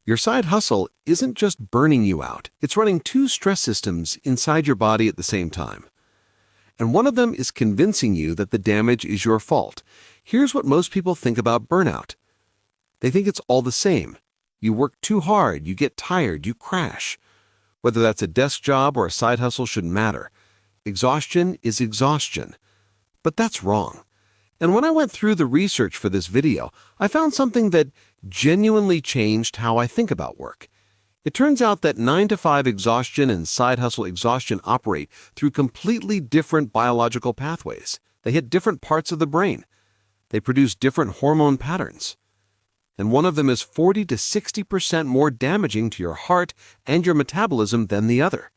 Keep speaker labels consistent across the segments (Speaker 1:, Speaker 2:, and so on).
Speaker 1: Your side hustle isn't just burning you out, it's running two stress systems inside your body at the same time. And one of them is convincing you that the damage is your fault. Here's what most people think about burnout. They think it's all the same. You work too hard, you get tired, you crash. Whether that's a desk job or a side hustle shouldn't matter. Exhaustion is exhaustion. But that's wrong. And when I went through the research for this video, I found something that genuinely changed how I think about work. It turns out that 9-to-5 exhaustion and side hustle exhaustion operate through completely different biological pathways. They hit different parts of the brain. They produce different hormone patterns. And one of them is 40 to 60% more damaging to your heart and your metabolism than the other,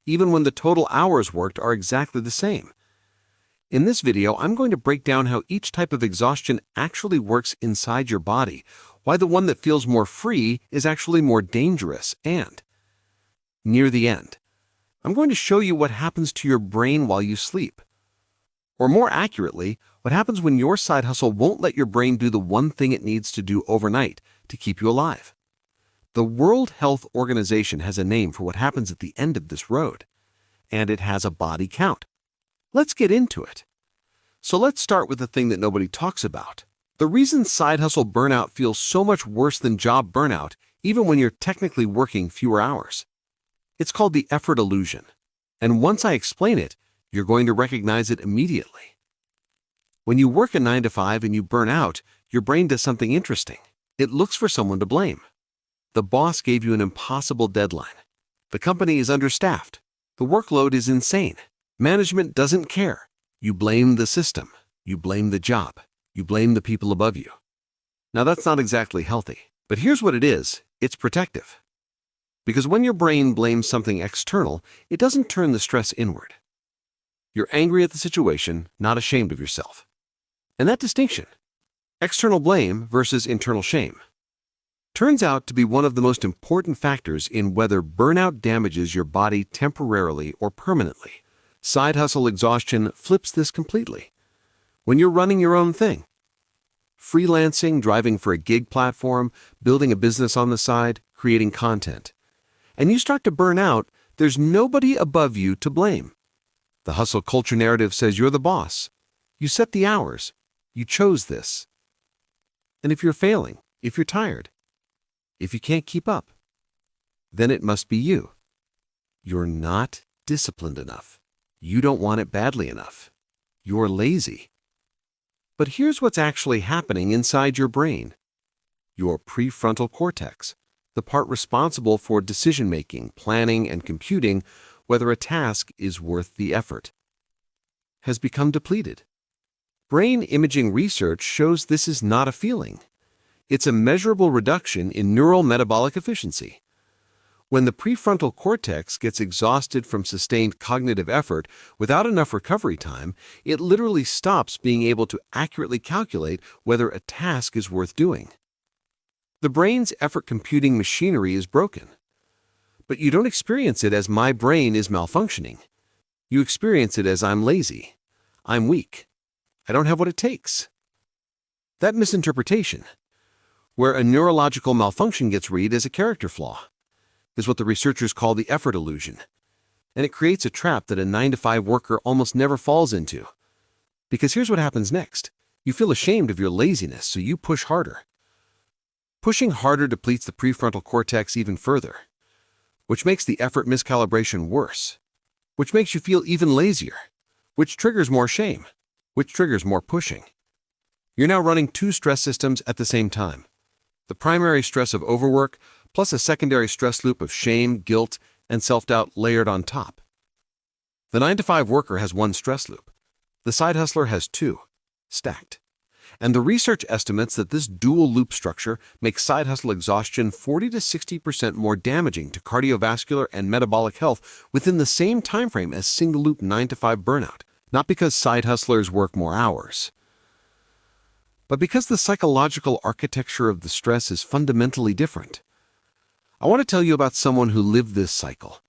Speaker 1: even when the total hours worked are exactly the same. In this video, I'm going to break down how each type of exhaustion actually works inside your body, why the one that feels more free is actually more dangerous, and near the end, I'm going to show you what happens to your brain while you sleep. Or more accurately, what happens when your side hustle won't let your brain do the one thing it needs to do overnight to keep you alive. The World Health Organization has a name for what happens at the end of this road, and it has a body count. Let's get into it. So let's start with the thing that nobody talks about. The reason side hustle burnout feels so much worse than job burnout, even when you're technically working fewer hours. It's called the effort illusion. And once I explain it, you're going to recognize it immediately. When you work a 9-to-5 and you burn out, your brain does something interesting. It looks for someone to blame. The boss gave you an impossible deadline. The company is understaffed. The workload is insane. Management doesn't care. You blame the system. You blame the job. You blame the people above you. Now that's not exactly healthy, but here's what it is. It's protective. Because when your brain blames something external, it doesn't turn the stress inward. You're angry at the situation, not ashamed of yourself. And that distinction, external blame versus internal shame, turns out to be one of the most important factors in whether burnout damages your body temporarily or permanently. Side hustle exhaustion flips this completely. When you're running your own thing, freelancing, driving for a gig platform, building a business on the side, creating content, and you start to burn out, there's nobody above you to blame. The hustle culture narrative says you're the boss. You set the hours. You chose this. And if you're failing, if you're tired, if you can't keep up, then it must be you. You're not disciplined enough. You don't want it badly enough. You're lazy. But here's what's actually happening inside your brain. Your prefrontal cortex, the part responsible for decision-making, planning, and computing whether a task is worth the effort, has become depleted. Brain imaging research shows this is not a feeling. It's a measurable reduction in neural metabolic efficiency. When the prefrontal cortex gets exhausted from sustained cognitive effort without enough recovery time, it literally stops being able to accurately calculate whether a task is worth doing. The brain's effort computing machinery is broken. But you don't experience it as my brain is malfunctioning. You experience it as I'm lazy. I'm weak. I don't have what it takes. That misinterpretation, where a neurological malfunction gets read as a character flaw, is what the researchers call the effort illusion. And it creates a trap that a 9-to-5 worker almost never falls into. Because here's what happens next. You feel ashamed of your laziness, so you push harder. Pushing harder depletes the prefrontal cortex even further, which makes the effort miscalibration worse, which makes you feel even lazier, which triggers more shame, which triggers more pushing. You're now running two stress systems at the same time. The primary stress of overwork, plus a secondary stress loop of shame, guilt, and self-doubt layered on top. The 9-to-5 worker has one stress loop. The side hustler has two, stacked. And the research estimates that this dual loop structure makes side hustle exhaustion 40 to 60% more damaging to cardiovascular and metabolic health within the same timeframe as single loop 9-to-5 burnout. Not because side hustlers work more hours, but because the psychological architecture of the stress is fundamentally different. I want to tell you about someone who lived this cycle.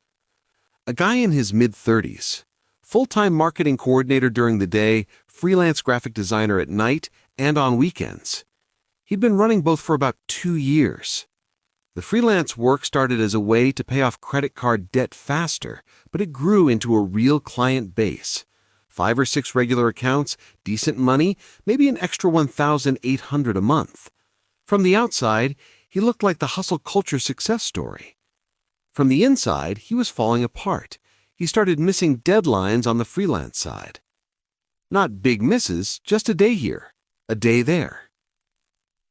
Speaker 1: A guy in his mid-30s, full-time marketing coordinator during the day, freelance graphic designer at night and on weekends. He'd been running both for about 2 years. The freelance work started as a way to pay off credit card debt faster, but it grew into a real client base. 5 or 6 regular accounts, decent money, maybe an extra $1,800 a month. From the outside, he looked like the hustle culture success story. From the inside, he was falling apart. He started missing deadlines on the freelance side. Not big misses, just a day here, a day there.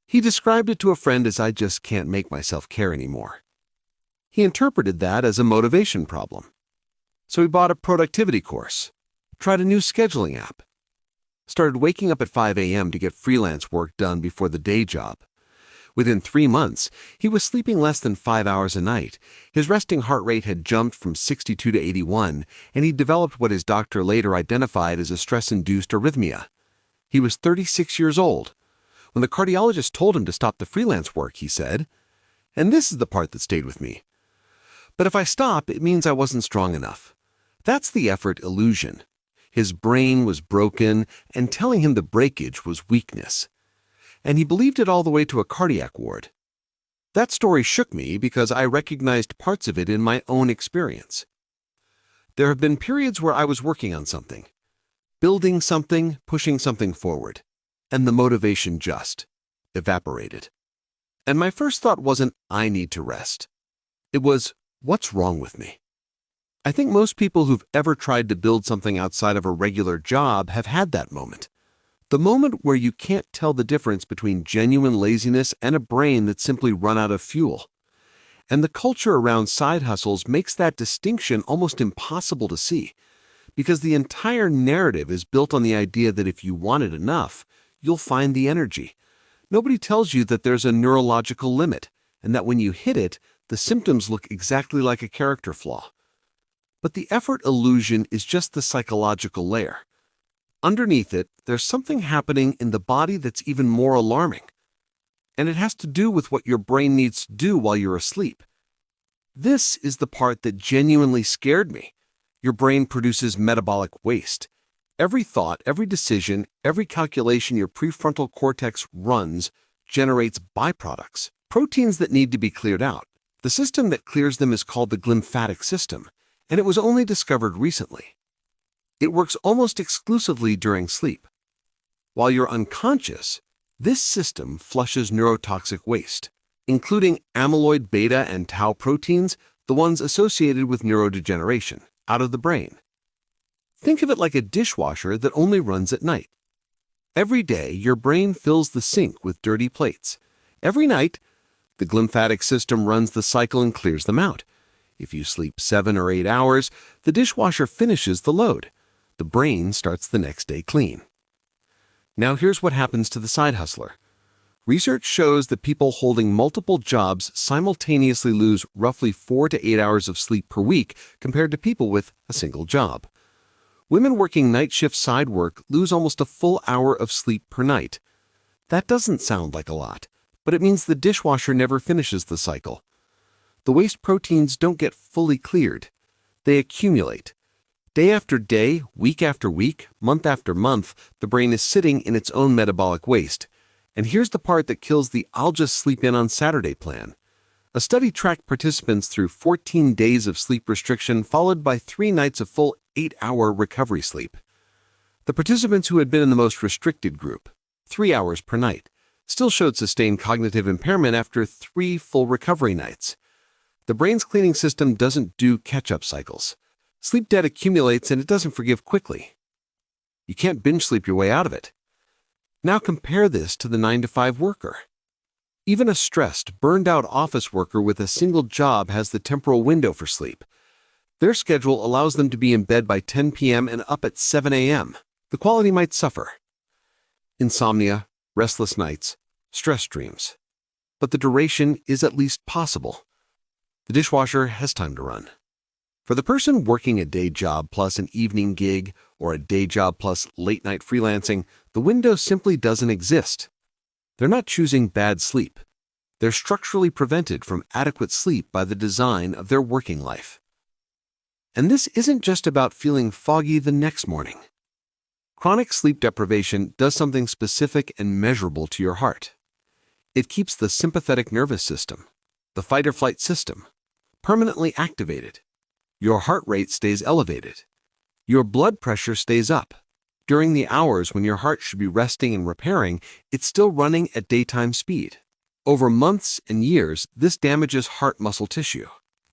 Speaker 1: He described it to a friend as "I just can't make myself care anymore." He interpreted that as a motivation problem. So he bought a productivity course, tried a new scheduling app, started waking up at 5 a.m. to get freelance work done before the day job. Within 3 months, he was sleeping less than 5 hours a night. His resting heart rate had jumped from 62 to 81, and he developed what his doctor later identified as a stress-induced arrhythmia. He was 36 years old. When the cardiologist told him to stop the freelance work, he said, and this is the part that stayed with me, "But if I stop, it means I wasn't strong enough." That's the effort illusion. His brain was broken, and telling him the breakage was weakness. And he believed it all the way to a cardiac ward. That story shook me because I recognized parts of it in my own experience. There have been periods where I was working on something, building something, pushing something forward, and the motivation just evaporated. And my first thought wasn't, "I need to rest." It was, "What's wrong with me?" I think most people who've ever tried to build something outside of a regular job have had that moment. The moment where you can't tell the difference between genuine laziness and a brain that's simply run out of fuel. And the culture around side hustles makes that distinction almost impossible to see, because the entire narrative is built on the idea that if you want it enough, you'll find the energy. Nobody tells you that there's a neurological limit, and that when you hit it, the symptoms look exactly like a character flaw. But the effort illusion is just the psychological layer. Underneath it, there's something happening in the body that's even more alarming. And it has to do with what your brain needs to do while you're asleep. This is the part that genuinely scared me. Your brain produces metabolic waste. Every thought, every decision, every calculation your prefrontal cortex runs generates byproducts, proteins that need to be cleared out. The system that clears them is called the glymphatic system, and it was only discovered recently. It works almost exclusively during sleep. While you're unconscious, this system flushes neurotoxic waste, including amyloid beta and tau proteins, the ones associated with neurodegeneration, out of the brain. Think of it like a dishwasher that only runs at night. Every day, your brain fills the sink with dirty plates. Every night, the glymphatic system runs the cycle and clears them out. If you sleep 7 or 8 hours, the dishwasher finishes the load. The brain starts the next day clean. Now here's what happens to the side hustler. Research shows that people holding multiple jobs simultaneously lose roughly 4 to 8 hours of sleep per week compared to people with a single job. Women working night shift side work lose almost a full hour of sleep per night. That doesn't sound like a lot, but it means the dishwasher never finishes the cycle. The waste proteins don't get fully cleared. They accumulate. Day after day, week after week, month after month, the brain is sitting in its own metabolic waste. And here's the part that kills the "I'll just sleep in on Saturday" plan. A study tracked participants through 14 days of sleep restriction followed by 3 nights of full 8-hour recovery sleep. The participants who had been in the most restricted group, 3 hours per night, still showed sustained cognitive impairment after 3 full recovery nights. The brain's cleaning system doesn't do catch-up cycles. Sleep debt accumulates and it doesn't forgive quickly. You can't binge sleep your way out of it. Now compare this to the 9-to-5 worker. Even a stressed, burned-out office worker with a single job has the temporal window for sleep. Their schedule allows them to be in bed by 10 p.m. and up at 7 a.m. The quality might suffer. Insomnia, restless nights, stress dreams. But the duration is at least possible. The dishwasher has time to run. For the person working a day job plus an evening gig or a day job plus late-night freelancing, the window simply doesn't exist. They're not choosing bad sleep. They're structurally prevented from adequate sleep by the design of their working life. And this isn't just about feeling foggy the next morning. Chronic sleep deprivation does something specific and measurable to your heart. It keeps the sympathetic nervous system, The fight-or-flight system, permanently activated. Your heart rate stays elevated. Your blood pressure stays up. During the hours when your heart should be resting and repairing, it's still running at daytime speed. Over months and years, this damages heart muscle tissue.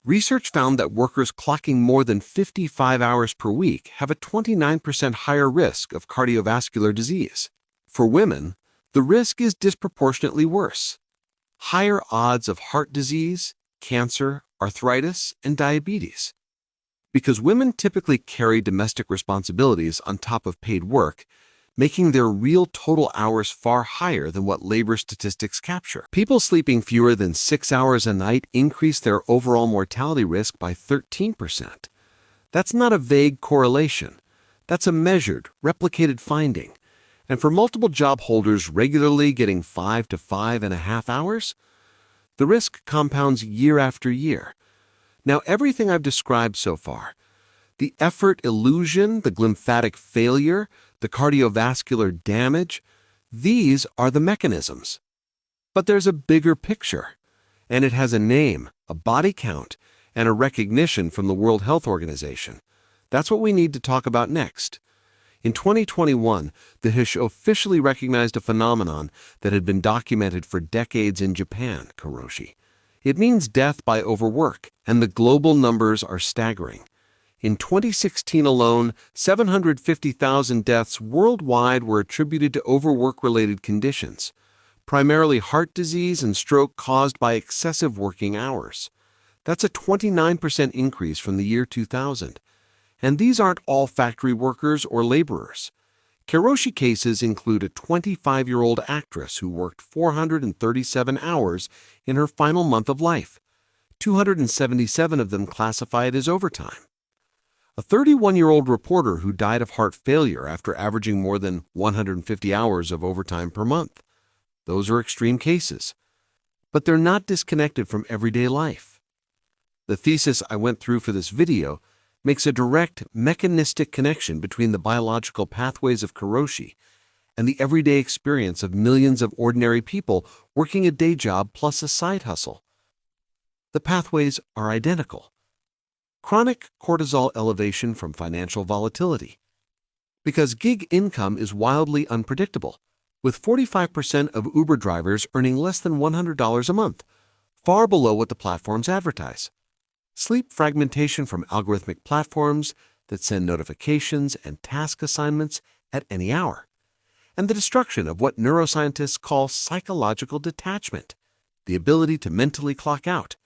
Speaker 1: Research found that workers clocking more than 55 hours per week have a 29% higher risk of cardiovascular disease. For women, the risk is disproportionately worse. Higher odds of heart disease, cancer, arthritis, and diabetes. Because women typically carry domestic responsibilities on top of paid work, making their real total hours far higher than what labor statistics capture. People sleeping fewer than 6 hours a night increase their overall mortality risk by 13%. That's not a vague correlation. That's a measured, replicated finding. And for multiple job holders regularly getting 5 to 5.5 hours, the risk compounds year after year. Now, everything I've described so far, the effort illusion, the glymphatic failure, the cardiovascular damage, these are the mechanisms. But there's a bigger picture, and it has a name, a body count, and a recognition from the World Health Organization. That's what we need to talk about next. In 2021, the WHO officially recognized a phenomenon that had been documented for decades in Japan, karoshi. It means death by overwork, and the global numbers are staggering. In 2016 alone, 750,000 deaths worldwide were attributed to overwork-related conditions, primarily heart disease and stroke caused by excessive working hours. That's a 29% increase from the year 2000. And these aren't all factory workers or laborers. Karoshi cases include a 25-year-old actress who worked 437 hours in her final month of life, 277 of them classified as overtime. A 31-year-old reporter who died of heart failure after averaging more than 150 hours of overtime per month. Those are extreme cases. But they're not disconnected from everyday life. The thesis I went through for this video makes a direct mechanistic connection between the biological pathways of karoshi and the everyday experience of millions of ordinary people working a day job plus a side hustle. The pathways are identical. Chronic cortisol elevation from financial volatility. Because gig income is wildly unpredictable, with 45% of Uber drivers earning less than $100 a month, far below what the platforms advertise. Sleep fragmentation from algorithmic platforms that send notifications and task assignments at any hour. And the destruction of what neuroscientists call psychological detachment, the ability to mentally clock out.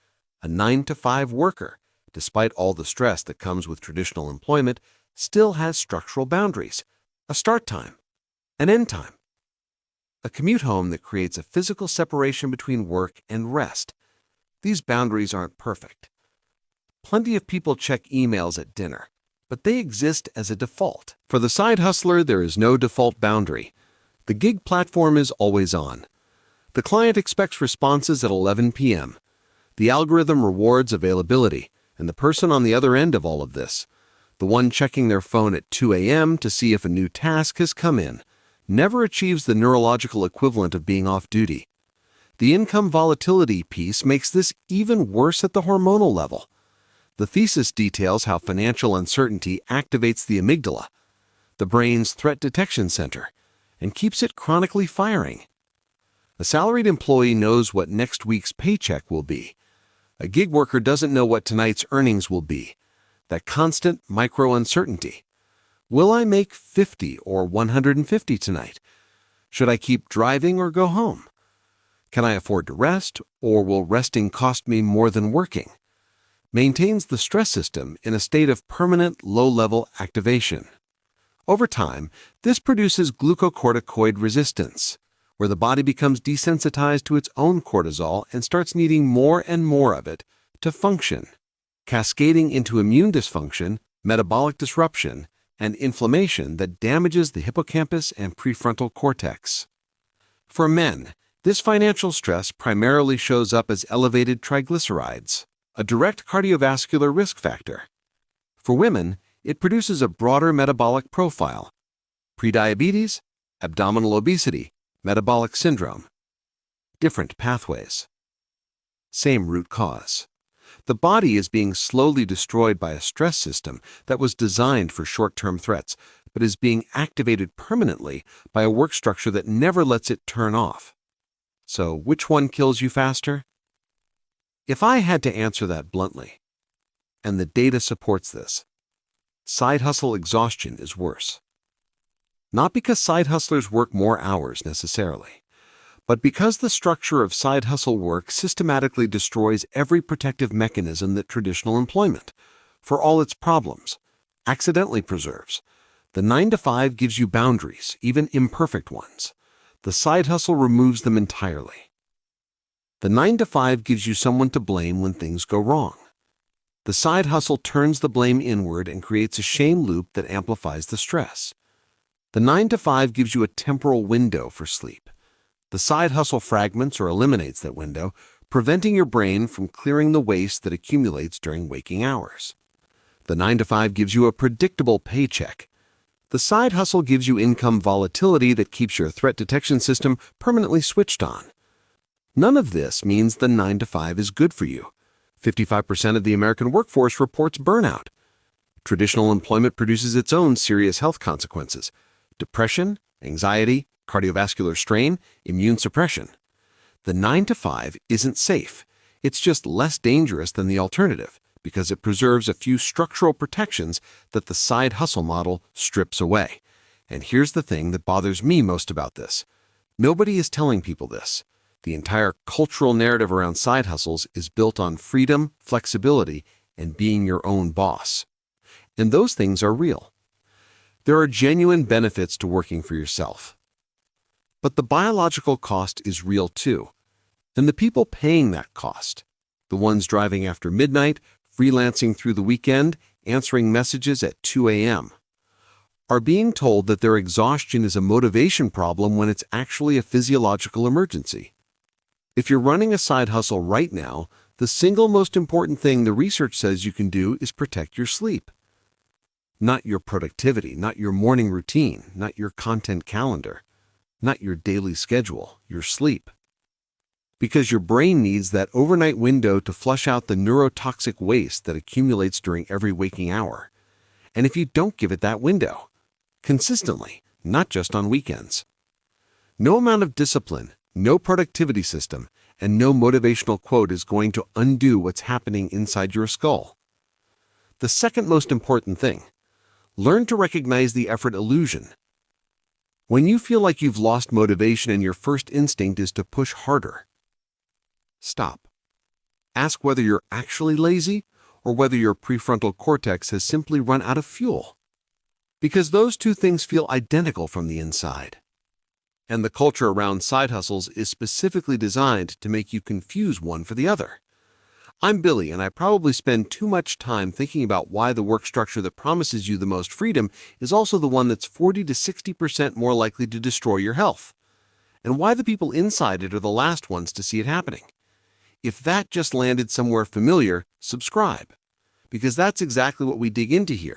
Speaker 1: A 9-to-5 worker, despite all the stress that comes with traditional employment, still has structural boundaries, a start time, an end time. A commute home that creates a physical separation between work and rest. These boundaries aren't perfect. Plenty of people check emails at dinner, but they exist as a default. For the side hustler, there is no default boundary. The gig platform is always on. The client expects responses at 11 p.m. The algorithm rewards availability, and the person on the other end of all of this, the one checking their phone at 2 a.m. to see if a new task has come in, never achieves the neurological equivalent of being off duty. The income volatility piece makes this even worse at the hormonal level. The thesis details how financial uncertainty activates the amygdala, the brain's threat detection center, and keeps it chronically firing. A salaried employee knows what next week's paycheck will be. A gig worker doesn't know what tonight's earnings will be. That constant micro-uncertainty. Will I make 50 or 150 tonight? Should I keep driving or go home? Can I afford to rest, or will resting cost me more than working? Maintains the stress system in a state of permanent low-level activation. Over time, this produces glucocorticoid resistance, where the body becomes desensitized to its own cortisol and starts needing more and more of it to function, cascading into immune dysfunction, metabolic disruption, and inflammation that damages the hippocampus and prefrontal cortex. For men, this financial stress primarily shows up as elevated triglycerides, a direct cardiovascular risk factor. For women, it produces a broader metabolic profile: prediabetes, abdominal obesity, metabolic syndrome. Different pathways. Same root cause. The body is being slowly destroyed by a stress system that was designed for short-term threats, but is being activated permanently by a work structure that never lets it turn off. So, which one kills you faster? If I had to answer that bluntly, and the data supports this, side hustle exhaustion is worse. Not because side hustlers work more hours necessarily, but because the structure of side hustle work systematically destroys every protective mechanism that traditional employment, for all its problems, accidentally preserves. The 9-to-5 gives you boundaries, even imperfect ones. The side hustle removes them entirely. The 9-to-5 gives you someone to blame when things go wrong. The side hustle turns the blame inward and creates a shame loop that amplifies the stress. The 9-to-5 gives you a temporal window for sleep. The side hustle fragments or eliminates that window, preventing your brain from clearing the waste that accumulates during waking hours. The 9-to-5 gives you a predictable paycheck. The side hustle gives you income volatility that keeps your threat detection system permanently switched on. None of this means the 9-to-5 is good for you. 55% of the American workforce reports burnout. Traditional employment produces its own serious health consequences: depression, anxiety, cardiovascular strain, immune suppression. The 9-to-5 isn't safe. It's just less dangerous than the alternative because it preserves a few structural protections that the side hustle model strips away. And here's the thing that bothers me most about this. Nobody is telling people this. The entire cultural narrative around side hustles is built on freedom, flexibility, and being your own boss. And those things are real. There are genuine benefits to working for yourself. But the biological cost is real too. And the people paying that cost, the ones driving after midnight, freelancing through the weekend, answering messages at 2 a.m., are being told that their exhaustion is a motivation problem when it's actually a physiological emergency. If you're running a side hustle right now, the single most important thing the research says you can do is protect your sleep. Not your productivity, not your morning routine, not your content calendar, not your daily schedule, your sleep. Because your brain needs that overnight window to flush out the neurotoxic waste that accumulates during every waking hour. And if you don't give it that window, consistently, not just on weekends, no amount of discipline, no productivity system, and no motivational quote is going to undo what's happening inside your skull. The second most important thing, learn to recognize the effort illusion. When you feel like you've lost motivation and your first instinct is to push harder, stop. Ask whether you're actually lazy or whether your prefrontal cortex has simply run out of fuel. Because those two things feel identical from the inside. And the culture around side hustles is specifically designed to make you confuse one for the other. I'm Billy, and I probably spend too much time thinking about why the work structure that promises you the most freedom is also the one that's 40 to 60% more likely to destroy your health, and why the people inside it are the last ones to see it happening. If that just landed somewhere familiar, subscribe, because that's exactly what we dig into here.